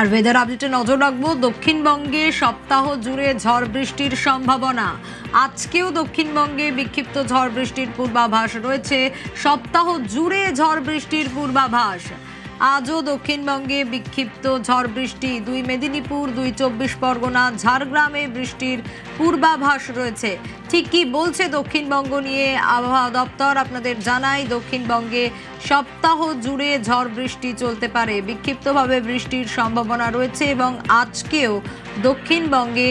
আর weather আপডেটে নজর রাখবো, দক্ষিণবঙ্গে সপ্তাহ জুড়ে ঝড় বৃষ্টির সম্ভাবনা। আজকেও দক্ষিণবঙ্গে বিক্ষিপ্ত ঝড় বৃষ্টির পূর্বাভাস রয়েছে। সপ্তাহ জুড়ে ঝড় বৃষ্টির পূর্বাভাস। আজও দক্ষিণবঙ্গে বিক্ষিপ্ত ঝড় বৃষ্টি। 2 মেদিনীপুর, 2 24 পরগনা, ঝাড়গ্রামে বৃষ্টির পূর্বাভাস রয়েছে। ঠিক কি বলছে দক্ষিণবঙ্গ নিয়ে আবহাওয়া দপ্তর আপনাদের জানাই। দক্ষিণবঙ্গে সপ্তাহ জুড়ে ঝড় বৃষ্টি চলতে পারে, বিক্ষিপ্তভাবে বৃষ্টির সম্ভাবনা রয়েছে এবং আজকেও দক্ষিণবঙ্গে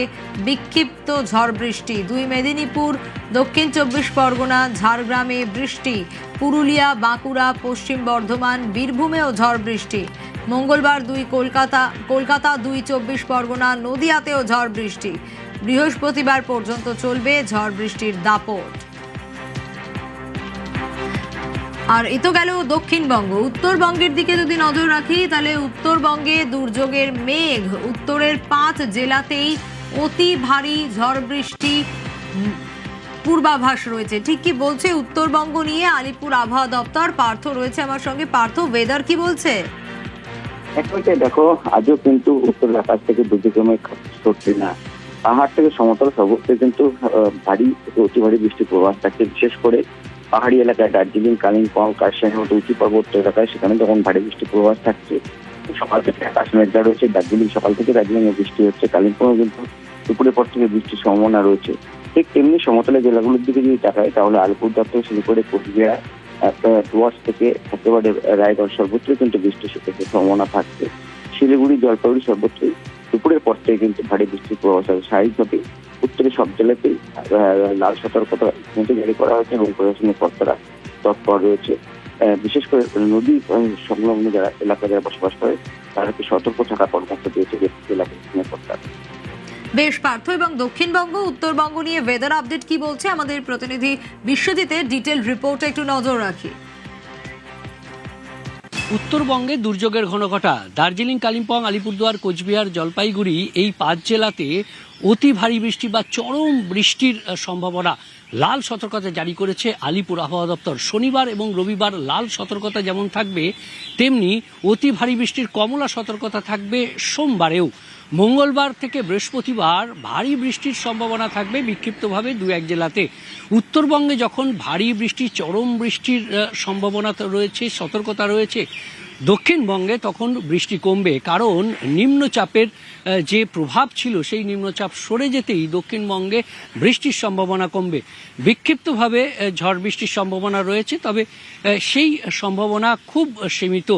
বিক্ষিপ্ত ঝড় বৃষ্টি। 2 মেদিনীপুর, দক্ষিণ 24 পরগনা, ঝাড়গ্রামে বৃষ্টি। পুরুলিয়া, বাঁকুড়া, পশ্চিম বর্ধমান, বীরভূমেও ঝড় বৃষ্টি। মঙ্গলবার 2 কলকাতা, 2 24 পরগনা, নদিয়াতেও ঝড় বৃষ্টি। বৃহস্পতিবার পর্যন্ত চলবে ঝড় বৃষ্টির দাপট। আর এ তো গেল দক্ষিণবঙ্গ। উত্তরবঙ্গের দিকে যদি নজর রাখি তাহলে উত্তরবঙ্গে দুর্যোগের মেঘ। উত্তরের 5 জেলাতেই অতি ভারী ঝড় বৃষ্টি পূর্বাভাস রয়েছে। ঠিক কি বলছে উত্তরবঙ্গ নিয়ে আলিপুর আবহাওয়া দপ্তর? পার্থ রয়েছে আমার সঙ্গে। পার্থ, ওয়েদার কি বলছে? দেখো, আজও কিন্তু উত্তর আকাশ থেকে দুর্যোগময় সরছে না। পাহাড় থেকে সমতল সর্বত্র কিন্তু ভারী থেকে অতি ভারী বৃষ্টির প্রভাব থাকছে। বিশেষ করে পাহাড়ি এলাকায় দার্জিলিং, কালিম্পং, কার্শিয়াংয়ের মতো উঁচু পার্বত্য এলাকায় সেখানে যখন ভারী বৃষ্টির প্রভাব থাকছে। সকাল থেকে আকাশ মেঘলা রয়েছে। দার্জিলিং সকাল থেকে দার্জিলিংয়ে বৃষ্টি হচ্ছে। কালিম্পংয়ে কিন্তু দুপুরের পর থেকে বৃষ্টির সম্ভাবনা রয়েছে। ঠিক তেমনি সমতলের জেলাগুলোর দিকে যদি তাকায় তাহলে আলিপুরদুয়ার শুরু করে কোচবিহার, ডুয়ার্স থেকে একেবারে রায়গঞ্জ সর্বত্রই কিন্তু বৃষ্টির সম্ভাবনা থাকছে। শিলিগুড়ি, জলপাইগুড়ি সর্বত্রই দুপুরের পর থেকে কিন্তু ভারী বৃষ্টির প্রভাব আছে। স্বাভাবিকভাবে উত্তরে সব জেলাতেই লাল সতর্কতা জারি করা হয়েছে এবং প্রশাসনিক কর্তারা তৎপর রয়েছে। বিশেষ করে নদী সংলগ্ন যারা এলাকায় বসবাস করে তাদেরকে সতর্ক থাকার পরামর্শ দিয়েছে এলাকার কর্তারা। বেশ পার্থ, এবং দক্ষিণবঙ্গ উত্তরবঙ্গ নিয়ে ওয়েদার আপডেট কি বলছে আমাদের প্রতিনিধি বিশ্বজিতের ডিটেল রিপোর্টে একটু নজর রাখি। উত্তরবঙ্গে দুর্যোগের ঘনঘটা। দার্জিলিং, কালিম্পং, আলিপুরদুয়ার, কোচবিহার, জলপাইগুড়ি এই 5 জেলাতে অতি ভারী বৃষ্টি বা চরম বৃষ্টির সম্ভাবনা। লাল সতর্কতা জারি করেছে আলিপুর আবহাওয়া দপ্তর। শনিবার এবং রবিবার লাল সতর্কতা যেমন থাকবে তেমনি অতি ভারী বৃষ্টির কমলা সতর্কতা থাকবে সোমবারেও। মঙ্গলবার থেকে বৃহস্পতিবার ভারী বৃষ্টির সম্ভাবনা থাকবে বিক্ষিপ্তভাবে 2-1 জেলাতে। উত্তরবঙ্গে যখন ভারী বৃষ্টি, চরম বৃষ্টির সম্ভাবনা রয়েছে, সতর্কতা রয়েছে, দক্ষিণবঙ্গে তখন বৃষ্টি কমবে। কারণ নিম্নচাপের যে প্রভাব ছিল সেই নিম্নচাপ সরে যেতেই দক্ষিণবঙ্গে বৃষ্টির সম্ভাবনা কমবে। বিক্ষিপ্তভাবে ঝড় বৃষ্টির সম্ভাবনা রয়েছে, তবে সেই সম্ভাবনা খুব সীমিত।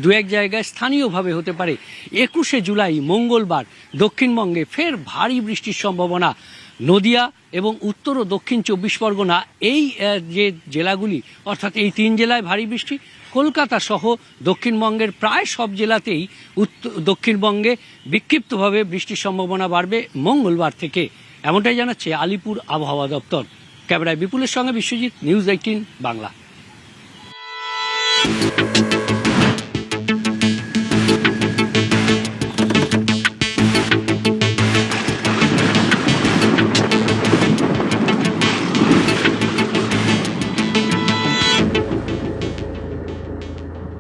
2-1 জায়গায় স্থানীয়ভাবে হতে পারে। 21শে জুলাই মঙ্গলবার দক্ষিণবঙ্গে ফের ভারী বৃষ্টির সম্ভাবনা। নদিয়া এবং উত্তর ও দক্ষিণ 24 পরগনা এই যে জেলাগুলি, অর্থাৎ এই 3 জেলায় ভারী বৃষ্টি। কলকাতা সহ দক্ষিণবঙ্গের প্রায় সব জেলাতেই দক্ষিণবঙ্গে বিক্ষিপ্তভাবে বৃষ্টির সম্ভাবনা বাড়বে মঙ্গলবার থেকে, এমনটাই জানাচ্ছে আলিপুর আবহাওয়া দপ্তর। ক্যামেরায় বিপুলের সঙ্গে বিশ্বজিৎ, নিউজ 18 বাংলা।